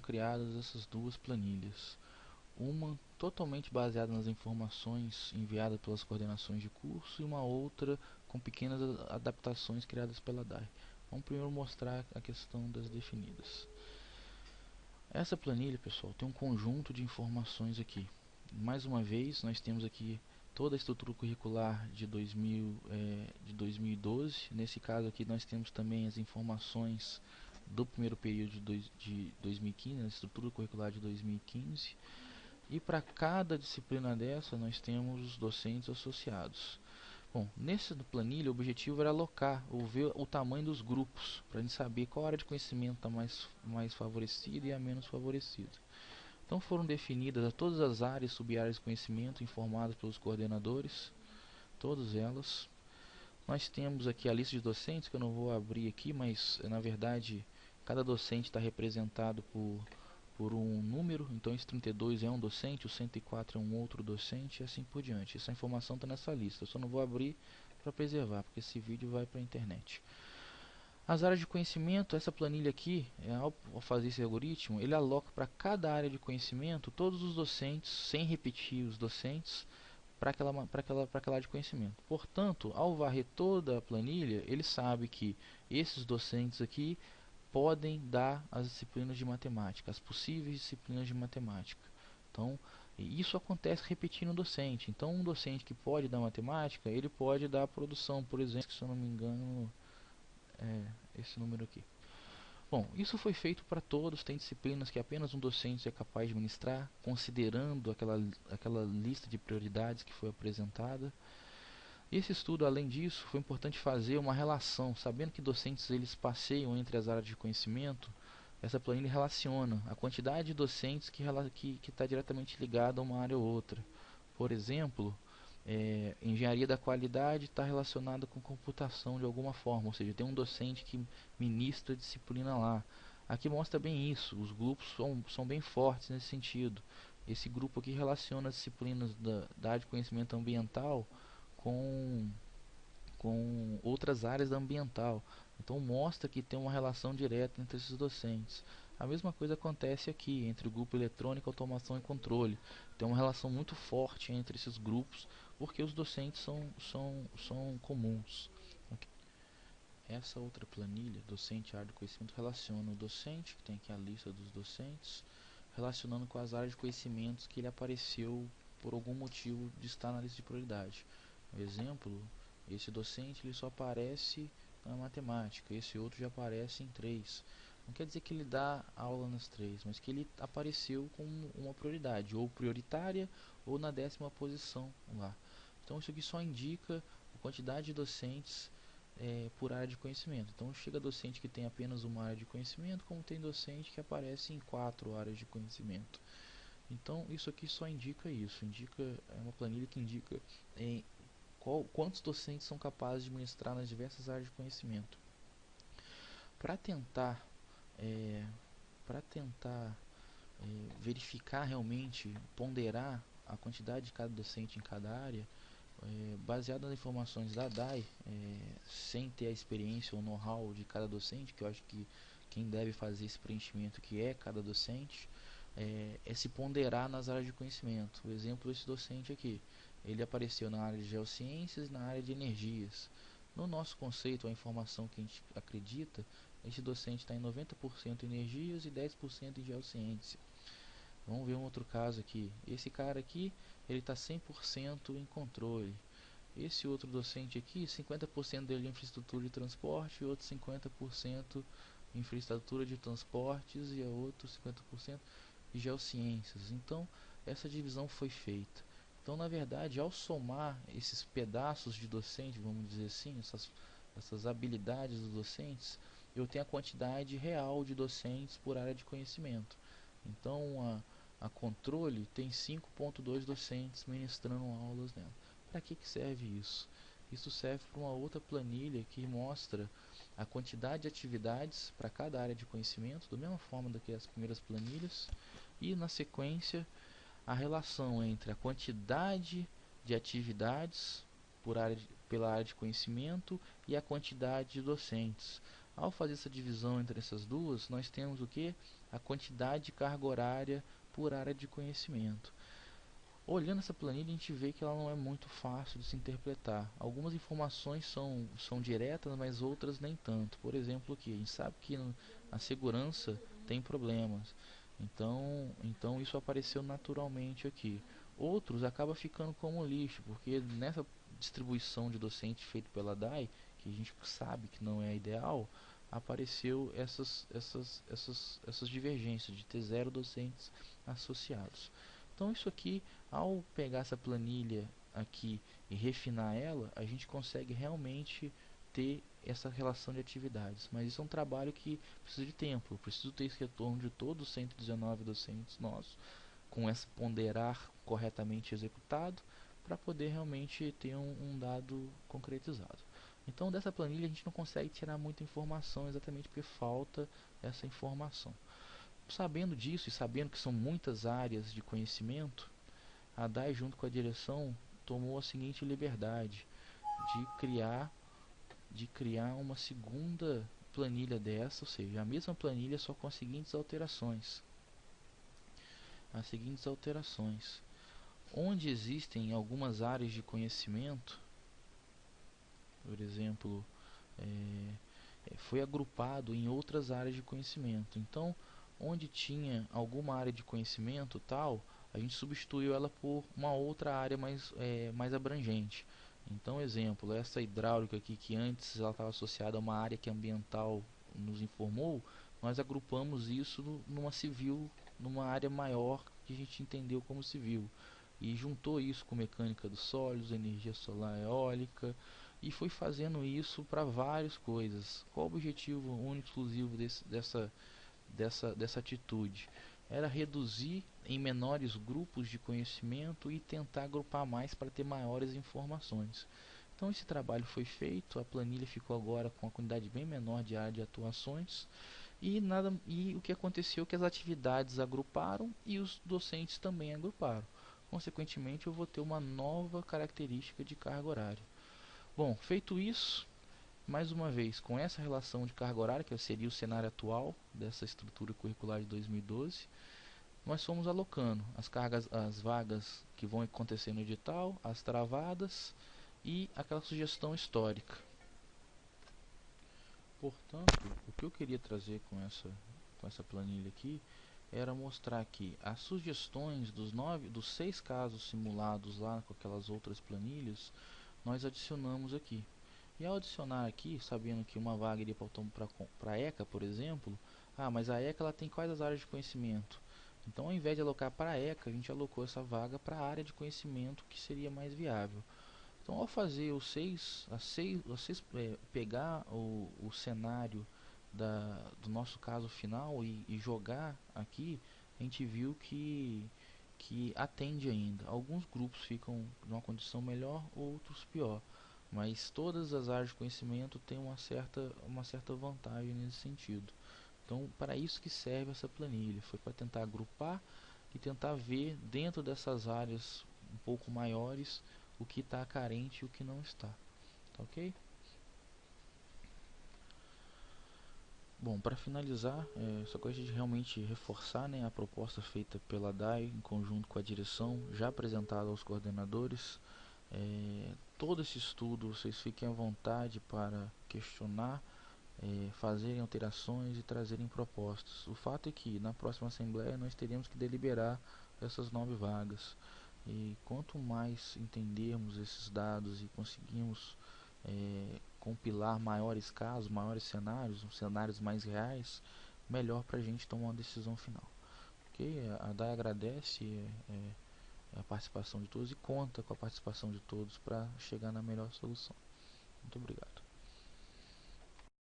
criadas essas duas planilhas. Uma totalmente baseada nas informações enviadas pelas coordenações de curso e uma outra com pequenas adaptações criadas pela DAI. Vamos primeiro mostrar a questão das definidas. Essa planilha, pessoal, tem um conjunto de informações aqui. Mais uma vez, nós temos aqui toda a estrutura curricular de 2012. Nesse caso aqui, nós temos também as informações do primeiro período de 2015, a estrutura curricular de 2015. E para cada disciplina dessa, nós temos os docentes associados. Bom, nessa planilha, o objetivo era alocar ou ver o tamanho dos grupos, para a gente saber qual área de conhecimento está mais favorecida e a menos favorecida. Então foram definidas todas as áreas, sub-áreas de conhecimento informadas pelos coordenadores, todas elas. Nós temos aqui a lista de docentes, que eu não vou abrir aqui, mas na verdade cada docente está representado por um número. Então esse 32 é um docente, o 104 é um outro docente e assim por diante. Essa informação está nessa lista, eu só não vou abrir para preservar, porque esse vídeo vai para a internet. As áreas de conhecimento, essa planilha aqui, ao fazer esse algoritmo, ele aloca para cada área de conhecimento todos os docentes, sem repetir os docentes, para aquela área de conhecimento. Portanto, ao varrer toda a planilha, ele sabe que esses docentes aqui podem dar as disciplinas de matemática, as possíveis disciplinas de matemática. Então, isso acontece repetindo o docente. Então, um docente que pode dar matemática, ele pode dar a produção, por exemplo, se eu não me engano, esse número aqui. Bom, isso foi feito para todos. Tem disciplinas que apenas um docente é capaz de ministrar, considerando aquela lista de prioridades que foi apresentada. Esse estudo, além disso, foi importante fazer uma relação, sabendo que docentes eles passeiam entre as áreas de conhecimento. Essa planilha relaciona a quantidade de docentes que está diretamente ligada a uma área ou outra. Por exemplo, engenharia da qualidade está relacionada com computação de alguma forma, ou seja, tem um docente que ministra disciplina lá. Aqui mostra bem isso, os grupos são bem fortes nesse sentido. Esse grupo aqui relaciona as disciplinas da área de conhecimento ambiental com outras áreas da ambiental. Então mostra que tem uma relação direta entre esses docentes. A mesma coisa acontece aqui entre o grupo eletrônica, automação e controle. Tem uma relação muito forte entre esses grupos, porque os docentes são comuns. Essa outra planilha, docente área de conhecimento, relaciona o docente, que tem aqui a lista dos docentes, relacionando com as áreas de conhecimentos que ele apareceu por algum motivo de estar na lista de prioridade. Por exemplo, esse docente ele só aparece na matemática, esse outro já aparece em 3. Não quer dizer que ele dá aula nas 3, mas que ele apareceu com uma prioridade, ou prioritária, ou na 10ª posição lá. Então isso aqui só indica a quantidade de docentes por área de conhecimento. Então chega docente que tem apenas uma área de conhecimento, como tem docente que aparece em 4 áreas de conhecimento. Então isso aqui só indica isso, é uma planilha que indica quantos docentes são capazes de ministrar nas diversas áreas de conhecimento. Para tentar verificar realmente, ponderar a quantidade de cada docente em cada área, baseado nas informações da DAI, sem ter a experiência ou know-how de cada docente, que eu acho que quem deve fazer esse preenchimento que é cada docente, é se ponderar nas áreas de conhecimento. O exemplo desse docente aqui, ele apareceu na área de geociências e na área de energias. No nosso conceito, a informação que a gente acredita, esse docente está em 90% em energias e 10% em geociência. Vamos ver um outro caso aqui. Esse cara aqui, ele está 100% em controle. Esse outro docente aqui, 50% dele em infraestrutura de transporte e outro 50% em infraestrutura de transportes e outro 50% de geociências. Então, essa divisão foi feita. Então, na verdade, ao somar esses pedaços de docente, vamos dizer assim, essas habilidades dos docentes, eu tenho a quantidade real de docentes por área de conhecimento. Então, a controle tem 5,2 docentes ministrando aulas nela. Para que serve isso? Isso serve para uma outra planilha que mostra a quantidade de atividades para cada área de conhecimento, da mesma forma do que as primeiras planilhas, e na sequência a relação entre a quantidade de atividades pela área de conhecimento e a quantidade de docentes. Ao fazer essa divisão entre essas duas, nós temos o que? A quantidade de carga horária por área de conhecimento. Olhando essa planilha, a gente vê que ela não é muito fácil de se interpretar. Algumas informações são diretas, mas outras nem tanto. Por exemplo, aqui, a gente sabe que a segurança tem problemas. Então isso apareceu naturalmente aqui. Outros acabam ficando como lixo, porque nessa distribuição de docente feita pela DAI, que a gente sabe que não é a ideal, apareceu essas divergências de ter 0 docentes associados. Então isso aqui, ao pegar essa planilha aqui e refinar ela, a gente consegue realmente ter essa relação de atividades. Mas isso é um trabalho que precisa de tempo. Eu preciso ter esse retorno de todos os 119 docentes nossos, com esse ponderar corretamente executado, para poder realmente ter um dado concretizado. Então dessa planilha a gente não consegue tirar muita informação exatamente porque falta essa informação. Sabendo disso e sabendo que são muitas áreas de conhecimento, a DAI junto com a direção tomou a seguinte liberdade de criar uma segunda planilha dessa, ou seja, a mesma planilha só com as seguintes alterações. Onde existem algumas áreas de conhecimento, por exemplo, foi agrupado em outras áreas de conhecimento. Então, onde tinha alguma área de conhecimento tal, a gente substituiu ela por uma outra área mais abrangente. Então, exemplo, essa hidráulica aqui, que antes ela estava associada a uma área que a ambiental nos informou, nós agrupamos isso numa civil, numa área maior que a gente entendeu como civil. E juntou isso com mecânica dos sólidos, energia solar eólica, e foi fazendo isso para várias coisas. Qual o objetivo único exclusivo dessa atitude? Era reduzir em menores grupos de conhecimento e tentar agrupar mais para ter maiores informações. Então esse trabalho foi feito, a planilha ficou agora com uma quantidade bem menor de área de atuações e o que aconteceu é que as atividades agruparam e os docentes também agruparam. Consequentemente, eu vou ter uma nova característica de carga horária. Bom, feito isso, mais uma vez, com essa relação de carga horária, que seria o cenário atual dessa estrutura curricular de 2012, nós fomos alocando as vagas que vão acontecer no edital, as travadas e aquela sugestão histórica. Portanto, o que eu queria trazer com essa planilha aqui era mostrar que as sugestões dos 6 casos simulados lá com aquelas outras planilhas, nós adicionamos aqui. E ao adicionar aqui, sabendo que uma vaga iria para a ECA, por exemplo, mas a ECA ela tem quais as áreas de conhecimento? Então, ao invés de alocar para a ECA, a gente alocou essa vaga para a área de conhecimento que seria mais viável. Então, ao fazer pegar o cenário do nosso caso final e jogar aqui, a gente viu que atende ainda. Alguns grupos ficam numa condição melhor, outros pior. Mas todas as áreas de conhecimento têm uma certa vantagem nesse sentido. Então, para isso que serve essa planilha. Foi para tentar agrupar e tentar ver dentro dessas áreas um pouco maiores o que está carente e o que não está. Tá ok? Bom, para finalizar, só gostaria de realmente reforçar, né, a proposta feita pela DAI em conjunto com a direção, já apresentada aos coordenadores. Todo esse estudo, vocês fiquem à vontade para questionar, fazerem alterações e trazerem propostas. O fato é que na próxima assembleia nós teremos que deliberar essas 9 vagas. E quanto mais entendermos esses dados e conseguirmos compilar maiores casos, maiores cenários mais reais, melhor para a gente tomar uma decisão final. Ok? A DAI agradece a participação de todos e conta com a participação de todos para chegar na melhor solução. Muito obrigado.